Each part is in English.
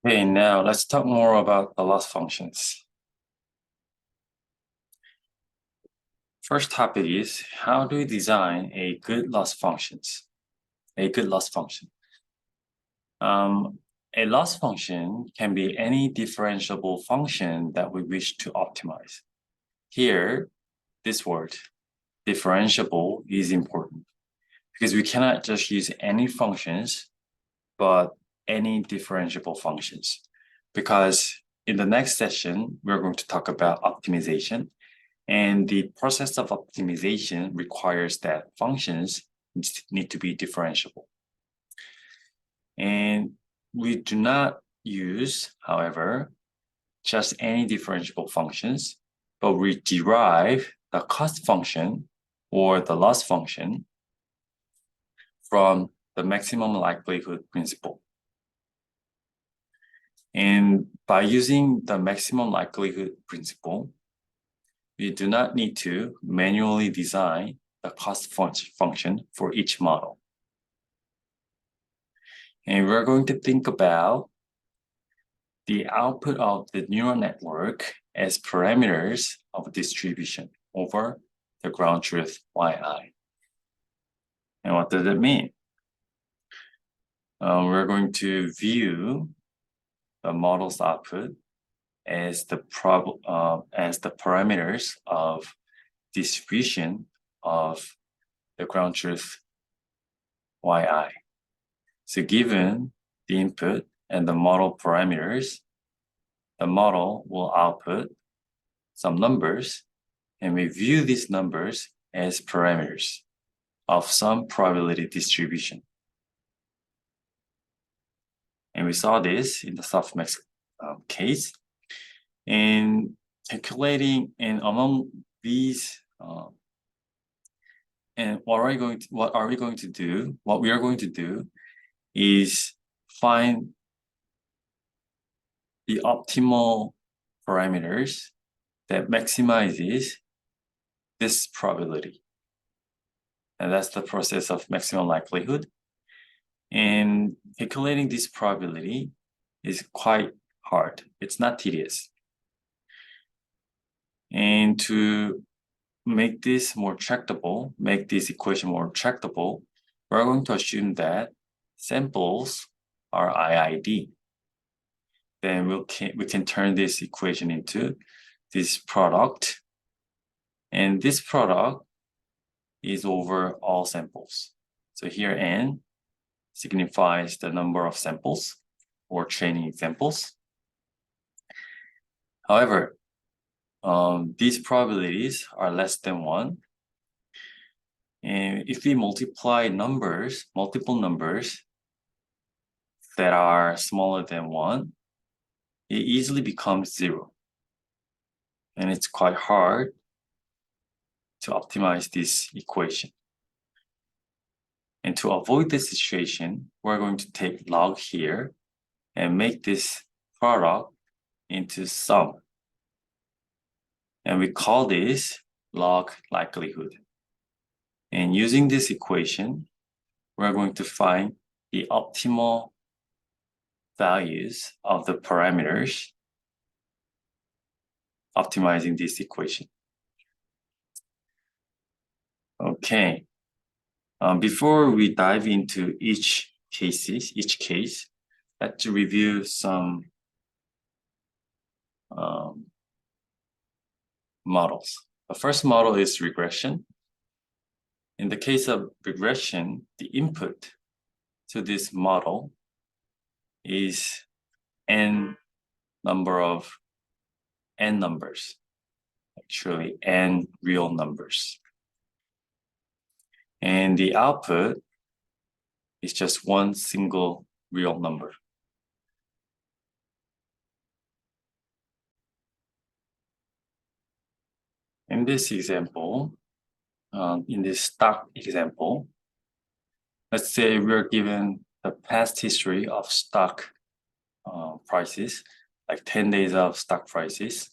Okay, now let's talk more about the loss functions. First topic is how do we design a good loss function? A loss function can be any differentiable function that we wish to optimize. Here, this word, differentiable, is important because we cannot just use any functions, but any differentiable functions. Because in the next session, we're going to talk about optimization. And the process of optimization requires that functions need to be differentiable. And we do not use, however, just any differentiable functions, but we derive the cost function or the loss function from the maximum likelihood principle. And by using the maximum likelihood principle, we do not need to manually design the cost function for each model. And we're going to think about the output of the neural network as parameters of distribution over the ground truth yi. And what does it mean? We're going to view the model's output as the parameters of distribution of the ground truth yi. So given the input and the model parameters, the model will output some numbers, and we view these numbers as parameters of some probability distribution. And we saw this in the Softmax case. And calculating, and among these, and what we are going to do is find the optimal parameters that maximizes this probability. And that's the process of maximum likelihood. And calculating this probability is quite hard. It's not tedious. And to make this more tractable, make this equation more tractable, we're going to assume that samples are IID. Then we can turn this equation into this product. And this product is over all samples. So here N signifies the number of samples or training examples. However, these probabilities are less than 1. And if we multiply multiple numbers that are smaller than 1, it easily becomes 0. And it's quite hard to optimize this equation. And to avoid this situation, we're going to take log here and make this product into sum. And we call this log likelihood. And using this equation, we're going to find the optimal values of the parameters optimizing this equation. Okay. Before we dive into each case, let's review some models. The first model is regression. In the case of regression, the input to this model is n numbers, actually n real numbers. And the output is just one single real number. In this example, in this stock example, let's say we're given the past history of stock prices, like 10 days of stock prices,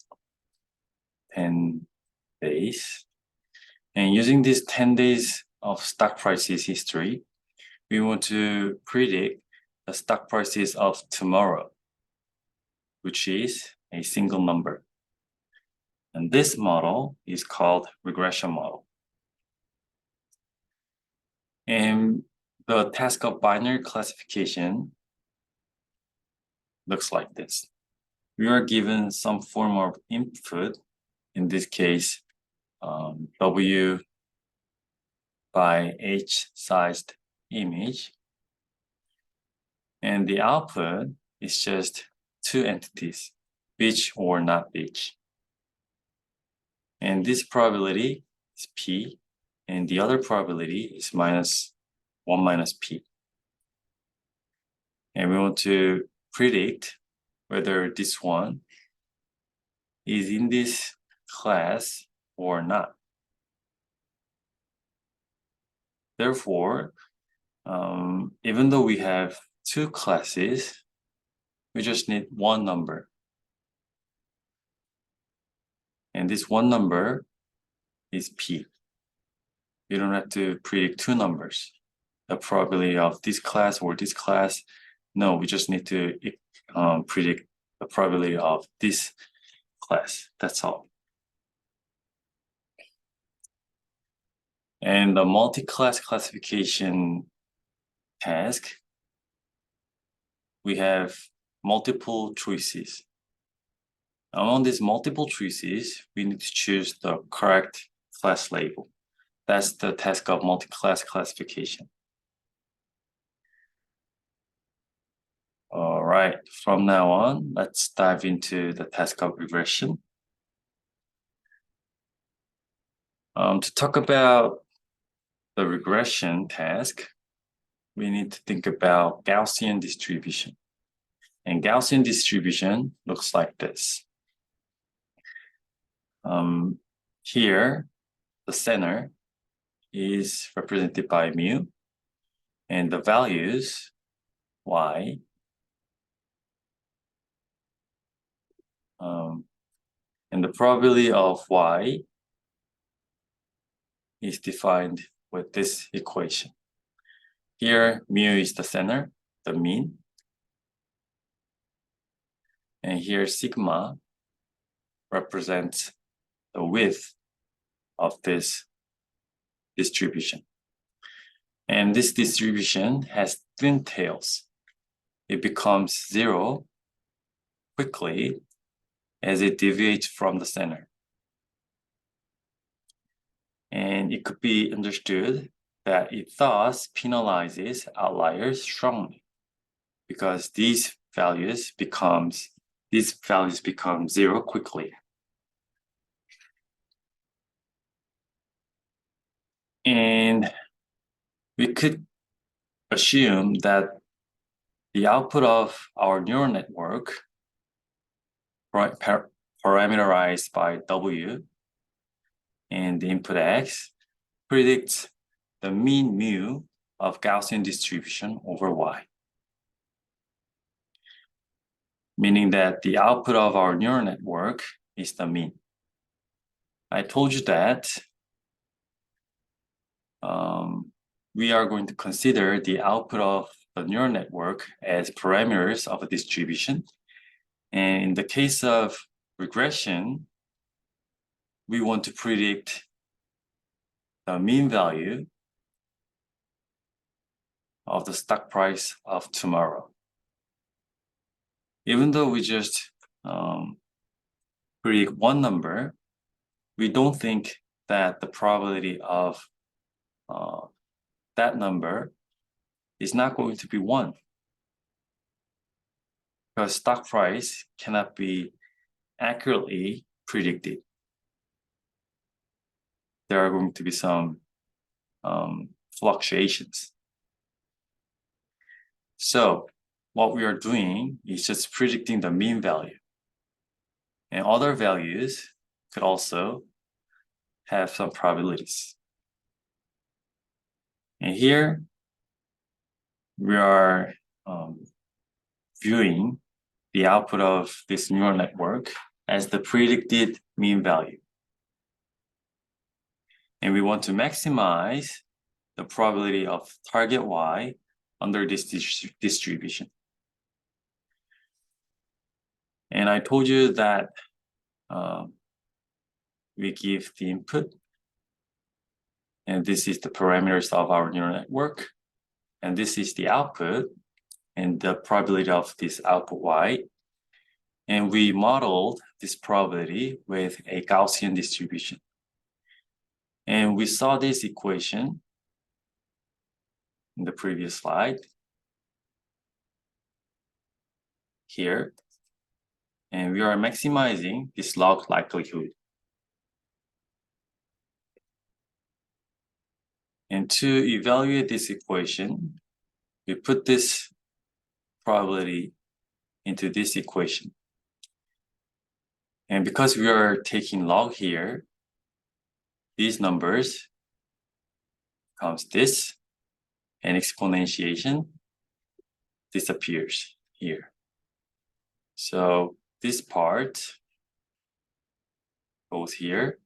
10 days. And using this 10 days of stock prices history, we want to predict the stock prices of tomorrow. which is a single number. And this model is called regression model. And the task of binary classification looks like this. We are given some form of input, in this case, W by H-sized image. And the output is just two entities, which or not which. And this probability is P, and the other probability is -1 minus P. And we want to predict whether this one is in this class or not. Therefore, even though we have two classes, we just need one number. And this one number is P. You don't have to predict two numbers. The probability of this class or this class. No, we just need to predict the probability of this class. That's all. And the multi-class classification task, we have multiple choices. Among these multiple choices, we need to choose the correct class label. That's the task of multi-class classification. All right, from now on, let's dive into the task of regression. To talk about the regression task, we need to think about Gaussian distribution. And Gaussian distribution looks like this. Here, the center is represented by mu, and the values, y, and the probability of y is defined with this equation. Here, mu is the center, the mean. And here, sigma represents the width of this distribution. And this distribution has thin tails. It becomes zero quickly as it deviates from the center. And it could be understood that it thus penalizes outliers strongly because these values become zero quickly. And we could assume that the output of our neural network, parameterized by W, and the input X, predicts the mean mu of Gaussian distribution over Y. Meaning that the output of our neural network is the mean. I told you that we are going to consider the output of the neural network as parameters of a distribution. And in the case of regression, we want to predict the mean value of the stock price of tomorrow. Even though we just predict one number, we don't think that the probability of that number is not going to be 1. Because stock price cannot be accurately predicted. There are going to be some fluctuations. So what we are doing is just predicting the mean value. And other values could also have some probabilities. And here we are viewing the output of this neural network as the predicted mean value. And we want to maximize the probability of target Y under this distribution. And And I told you that we give the input, and this is the parameters of our neural network, and this is the output, and the probability of this output y. And we modeled this probability with a Gaussian distribution. And we saw this equation in the previous slide here. And we are maximizing this log likelihood. And to evaluate this equation, we put this probability into this equation. And because we are taking log here, these numbers becomes this, and exponentiation disappears here. So this part goes here.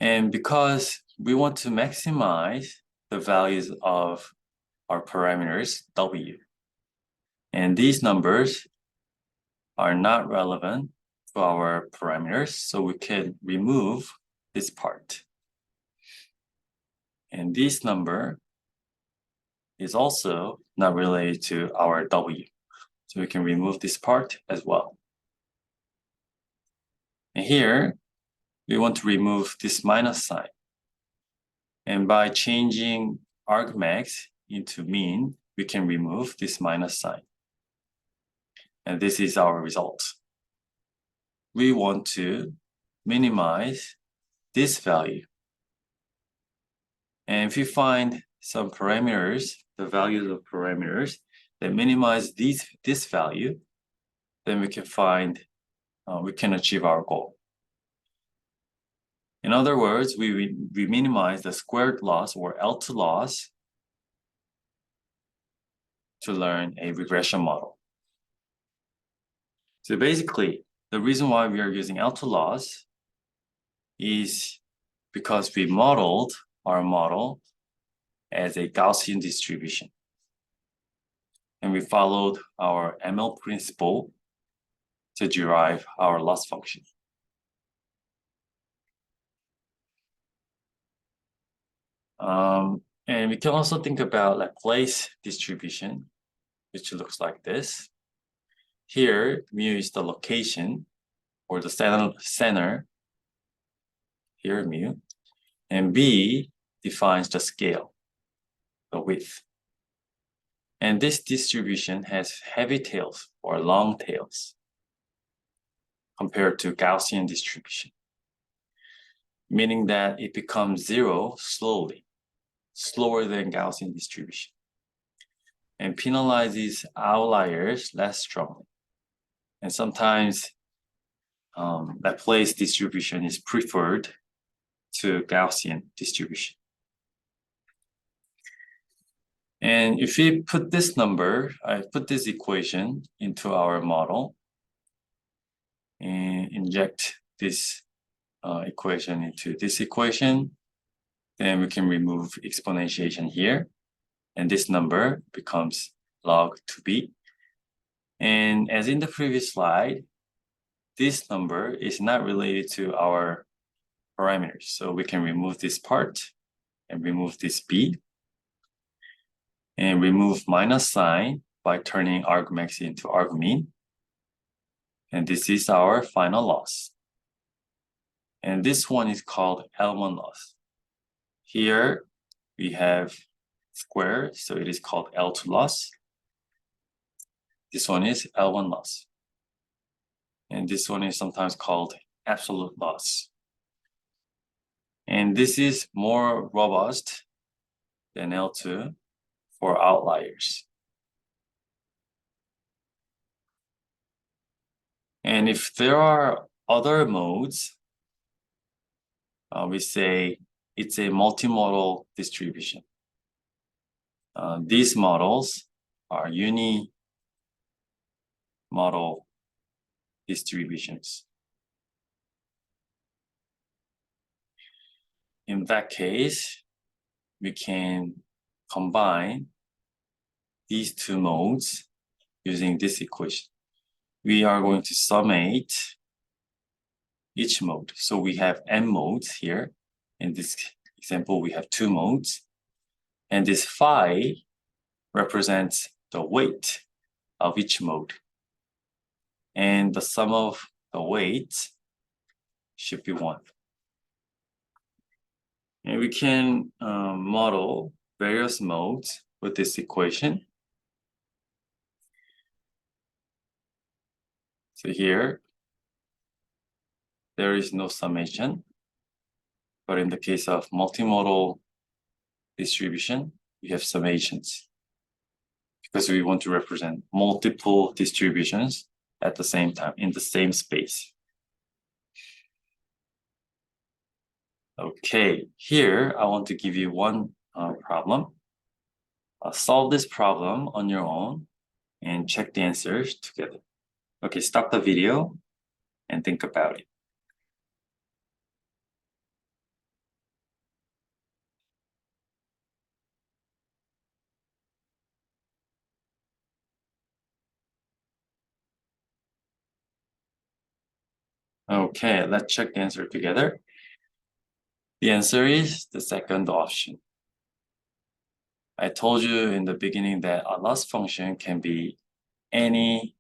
And because we want to maximize the values of our parameters W, and these numbers are not relevant to our parameters, so we can remove this part. And this number is also not related to our W, so we can remove this part as well. And here, we want to remove this minus sign. And by changing argmax into mean, we can remove this minus sign. And this is our result. We want to minimize this value. And if you find some parameters, the values of parameters that minimize this value, then we can achieve our goal. In other words, we minimize the squared loss or L2 loss to learn a regression model. So basically, the reason why we are using L2 loss is because we modeled our model as a Gaussian distribution. And we followed our ML principle to derive our loss function. And we can also think about Laplace distribution, which looks like this. Here, mu is the location or the center. Here, mu. And B defines the scale, the width. And this distribution has heavy tails or long tails compared to Gaussian distribution, meaning that it becomes zero slowly, slower than Gaussian distribution, and penalizes outliers less strongly. And sometimes Laplace distribution is preferred to Gaussian distribution. And if we put this equation into our model and inject this equation into this equation, then we can remove exponentiation here. And this number becomes log 2b. And as in the previous slide, this number is not related to our parameters. So we can remove this part and remove this b and remove minus sign by turning argmax into argmean. And this is our final loss. And this one is called L1 loss. Here we have square, so it is called L2 loss. This one is L1 loss. And this one is sometimes called absolute loss. And this is more robust than L2 for outliers. And if there are other modes, we say it's a multimodal distribution. These models are unimodal distributions. In that case, we can combine these two modes using this equation. We are going to summate each mode. So we have n modes here. In this example, we have 2 modes. And this phi represents the weight of each mode. And the sum of the weights should be 1. And we can model various modes with this equation. So here, there is no summation. But in the case of multimodal distribution, we have summations. Because we want to represent multiple distributions at the same time in the same space. Okay, here I want to give you one problem. Solve this problem on your own and check the answers together. Okay, stop the video and think about it. Okay, let's check the answer together. The answer is the second option. I told you in the beginning that a loss function can be any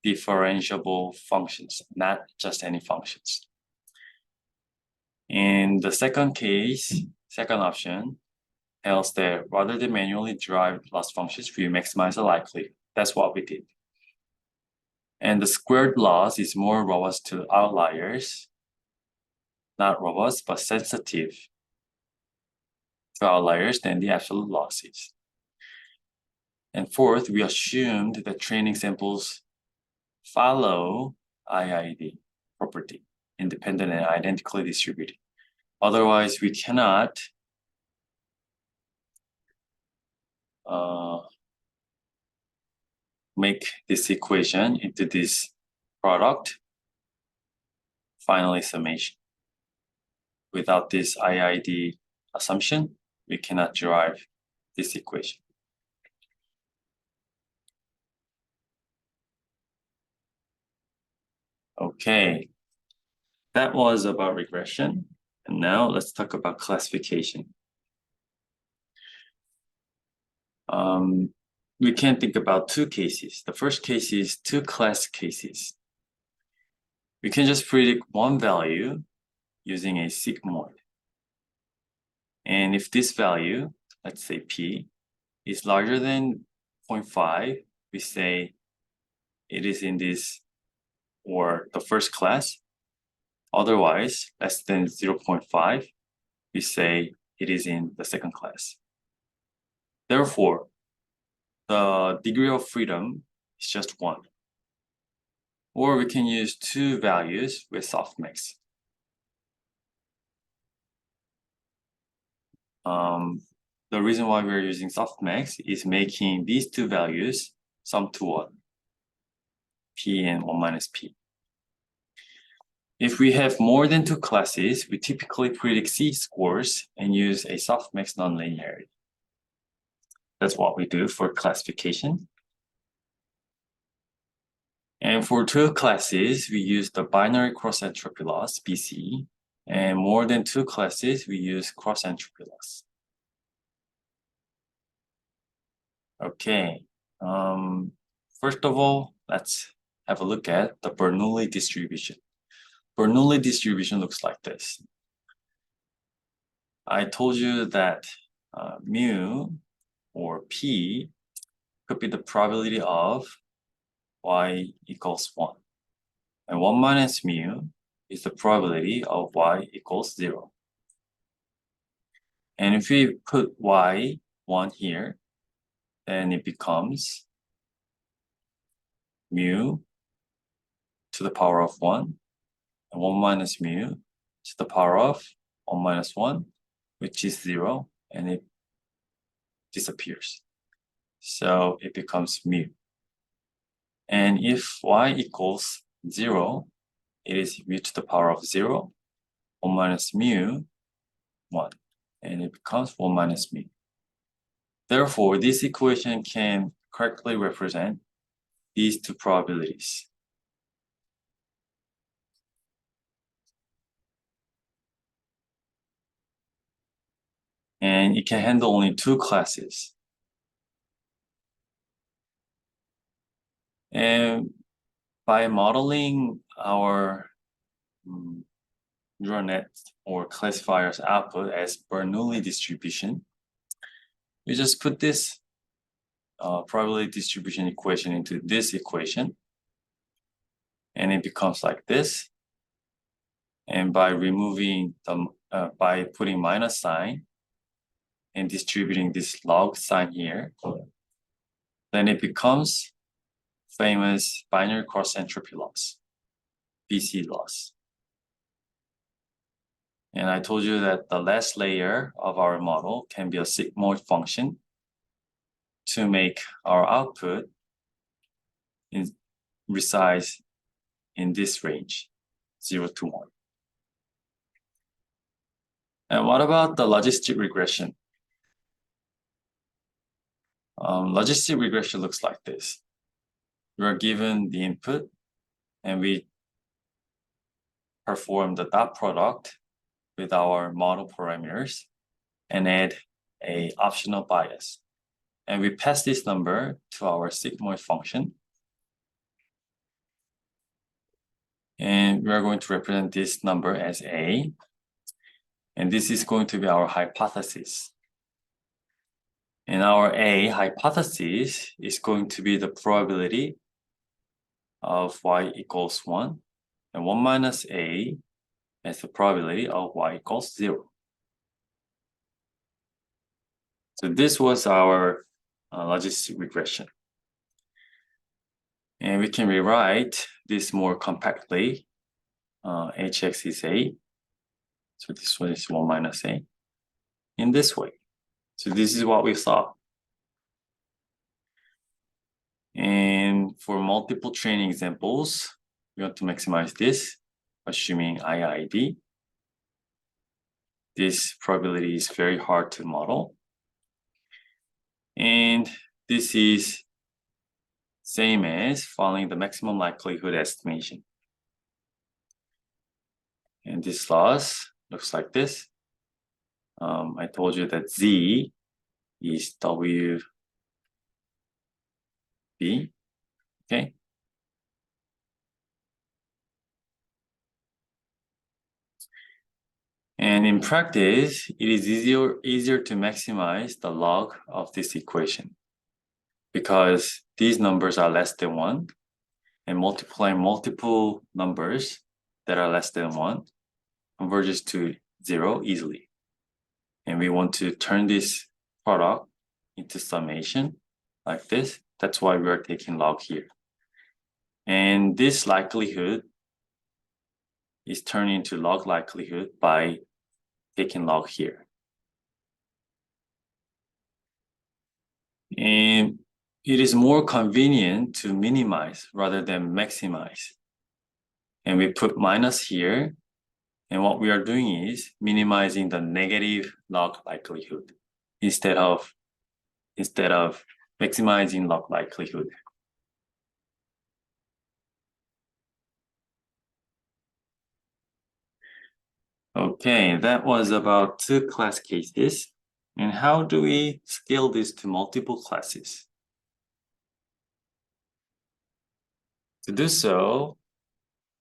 differentiable functions, not just any functions. In the second case, second option tells that rather than manually derive loss functions, we maximize the likelihood. That's what we did. And the squared loss is more robust to outliers, not robust, but sensitive to outliers than the absolute losses. And fourth, we assumed that training samples follow IID property, independent and identically distributed. Otherwise, we cannot make this equation into this product, finally summation. Without this IID assumption, we cannot derive this equation. Okay, that was about regression. And now let's talk about classification. We can think about 2 cases. The first case is 2 class cases. We can just predict one value using a sigmoid. And if this value, let's say P, is larger than 0.5, we say it is in this or the first class. Otherwise, less than 0.5, we say it is in the second class. Therefore, the degree of freedom is just 1. Or we can use 2 values with softmax. The reason why we're using softmax is making these 2 values sum to 1, P and 1 minus P. If we have more than 2 classes, we typically predict C scores and use a softmax nonlinearity. That's what we do for classification. And for 2 classes, we use the binary cross entropy loss, BC. And more than 2 classes, we use cross entropy loss. Okay. First of all, let's have a look at the Bernoulli distribution. Bernoulli distribution looks like this. I told you that mu or P could be the probability of y equals 1. And 1 minus mu is the probability of y equals 0. And if we put y 1 here, then it becomes mu to the power of 1, and 1 minus mu to the power of 1 minus 1, which is 0, and it disappears. So it becomes mu. And if y equals 0, it is mu to the power of 0, 1 minus mu, 1, and it becomes 1 minus mu. Therefore, this equation can correctly represent these two probabilities. And it can handle only two classes. And by modeling our neural net or classifier's output as Bernoulli distribution, we just put this probability distribution equation into this equation, and it becomes like this. And by removing the by putting minus sign and distributing this log sign here, then it becomes famous binary cross entropy loss, BC loss. And I told you that the last layer of our model can be a sigmoid function to make our output resides in this range, 0 to 1. And what about the logistic regression? Logistic regression looks like this. We are given the input and we perform the dot product with our model parameters and add an optional bias. And we pass this number to our sigmoid function. And we are going to represent this number as A. And this is going to be our hypothesis. And our A hypothesis is going to be the probability of y equals 1. And 1 minus A is the probability of y equals 0. So this was our logistic regression. And we can rewrite this more compactly. Hx is A. So this one is 1 minus A in this way. So this is what we saw. And for multiple training examples, we want to maximize this, assuming IID. This probability is very hard to model. And this is same as following the maximum likelihood estimation. And this loss looks like this. I told you that Z is WB, okay? And in practice, it is easier to maximize the log of this equation because these numbers are less than 1, and multiplying multiple numbers that are less than 1 converges to 0 easily. And we want to turn this product into summation like this. That's why we are taking log here. And this likelihood is turned into log likelihood by taking log here. And it is more convenient to minimize rather than maximize. And we put minus here. And what we are doing is minimizing the negative log likelihood instead of maximizing log likelihood. Okay, that was about 2 class cases. And how do we scale this to multiple classes? To do so,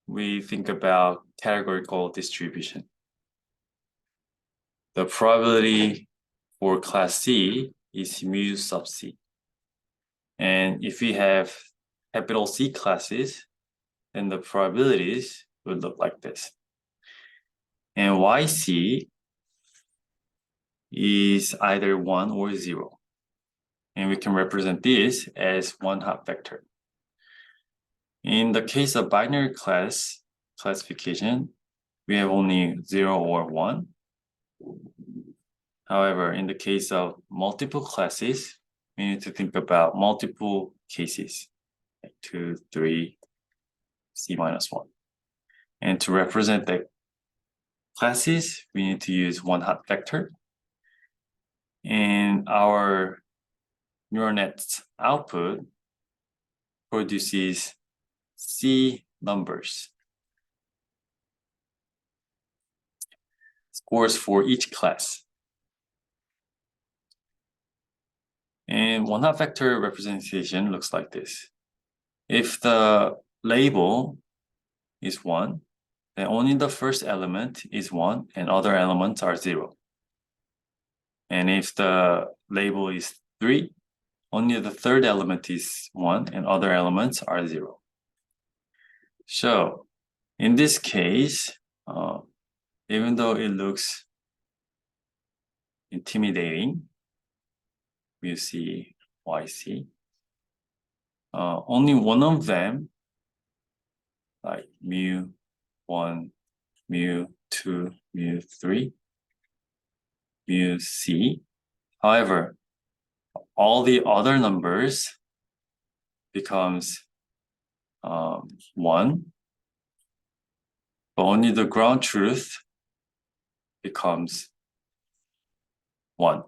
we think about categorical distribution. The probability for class C is mu sub C. And if we have capital C classes, then the probabilities would look like this. And YC is either 1 or 0. And we can represent this as one hot vector. In the case of binary classification, we have only 0 or 1. However, in the case of multiple classes, we need to think about multiple cases, like 2, 3, C minus 1. And to represent the classes, we need to use one hot vector. And our neural net's output produces C numbers. Scores for each class. And one-hot vector representation looks like this. If the label is 1, then only the first element is 1 and other elements are 0. And if the label is 3, only the third element is 1 and other elements are 0. So in this case, even though it looks intimidating, mu C, YC, only one of them, like mu1, mu2, mu3, mu C. However, all the other numbers becomes 1, but only the ground truth becomes 1.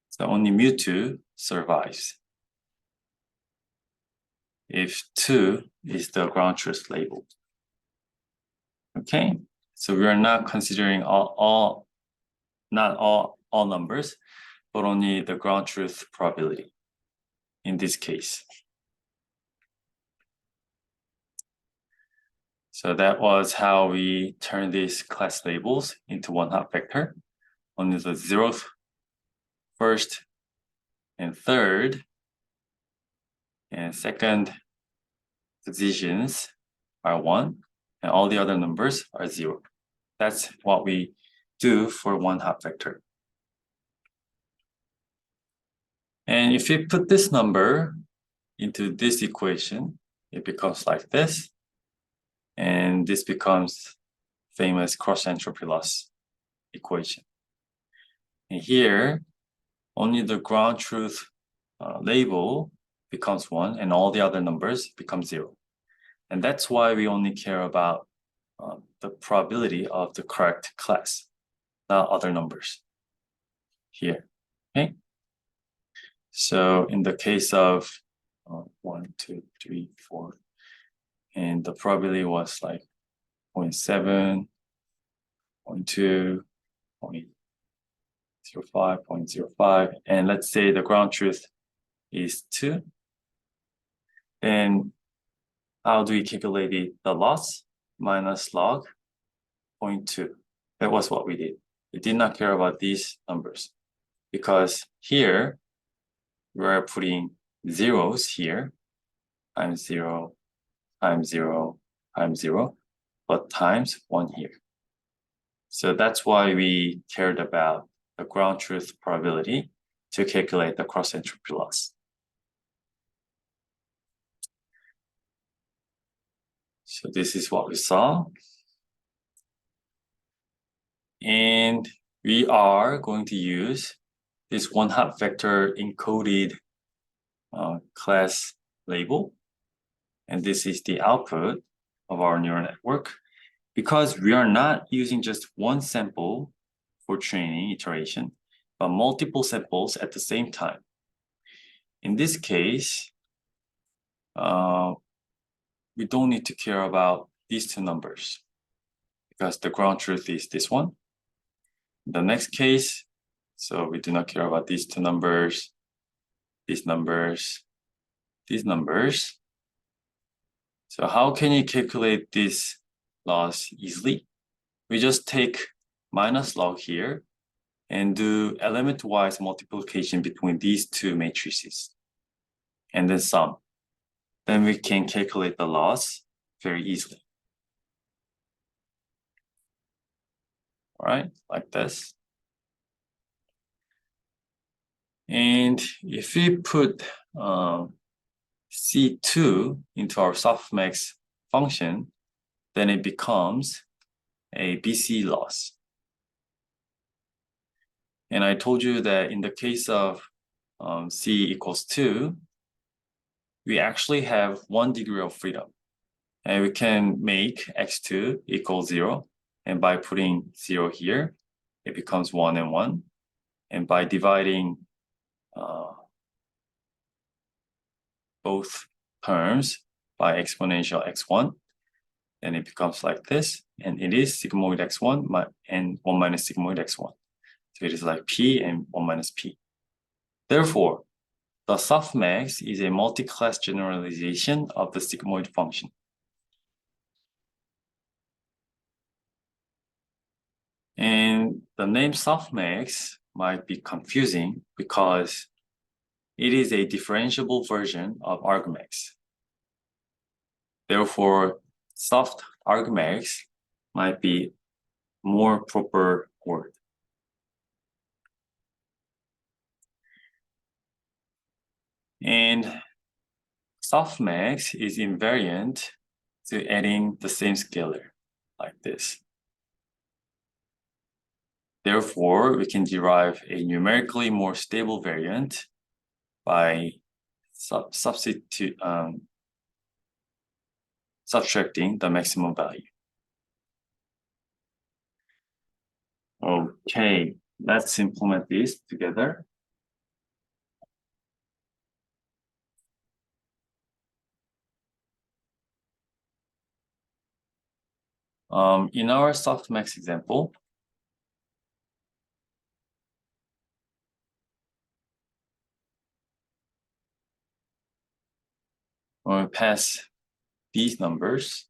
So only mu2 survives if 2 is the ground truth label. Okay, so we are not considering not all numbers, but only the ground truth probability in this case. So that was how we turn these class labels into one-hot vector. Only the 0th, 1st, and 3rd, and 2nd positions are 1, and all the other numbers are 0. That's what we do for one-hot vector. And if you put this number into this equation, it becomes like this. And this becomes famous cross-entropy loss equation. And here, only the ground truth label becomes 1 and all the other numbers become 0. And that's why we only care about the probability of the correct class, not other numbers here, okay? So in the case of 1, 2, 3, 4, and the probability was like 0.7, 0.2, 0.05, 0.05, and let's say the ground truth is 2, then how do we calculate it? The loss minus log 0.2. That was what we did. We did not care about these numbers because here we're putting zeros here, times 0, times 0, times 0, but times 1 here. So that's why we cared about the ground truth probability to calculate the cross-entropy loss. So this is what we saw. And we are going to use this one-hot vector encoded class label. And this is the output of our neural network. Because we are not using just one sample for training iteration, but multiple samples at the same time. In this case, we don't need to care about these two numbers because the ground truth is this one. The next case, so we do not care about these two numbers, these numbers, these numbers. So how can you calculate this loss easily? We just take minus log here and do element-wise multiplication between these two matrices and then sum. Then we can calculate the loss very easily. All right, like this. And if we put C2 into our Softmax function, then it becomes a BC loss. And I told you that in the case of C equals 2, we actually have 1 degree of freedom. And we can make x2 equal 0. And by putting 0 here, it becomes 1 and 1. And by dividing both terms by exponential x1, then it becomes like this, and it is sigmoid x1 and 1 minus sigmoid x1. So it is like p and 1 minus p. Therefore, the softmax is a multi-class generalization of the sigmoid function. And the name softmax might be confusing because it is a differentiable version of argmax. Therefore, soft argmax might be more proper word. And softmax is invariant to adding the same scalar like this. Therefore, we can derive a numerically more stable variant by subtracting the maximum value. Okay, let's implement this together. In our softmax example, when we pass these numbers,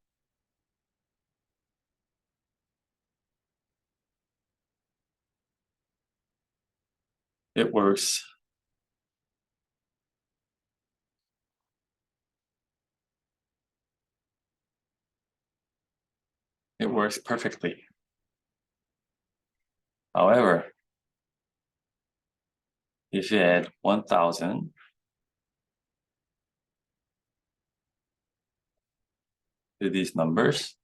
it works. It works perfectly. However, if you add 1,000 to these numbers,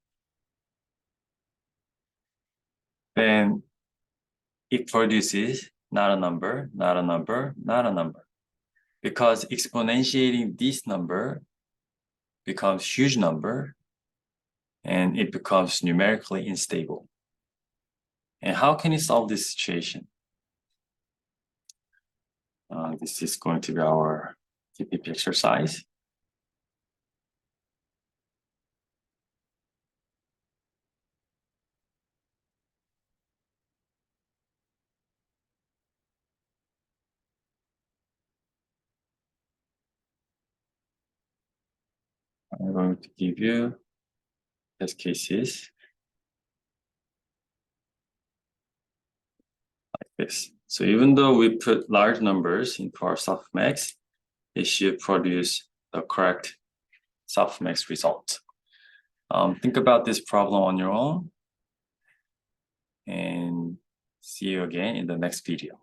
then it produces not a number, not a number, not a number. Because exponentiating this number becomes huge number and it becomes numerically unstable. And how can you solve this situation? This is going to be our TPP exercise. I'm going to give you test cases like this. So even though we put large numbers into our softmax, it should produce the correct softmax result. Think about this problem on your own and see you again in the next video.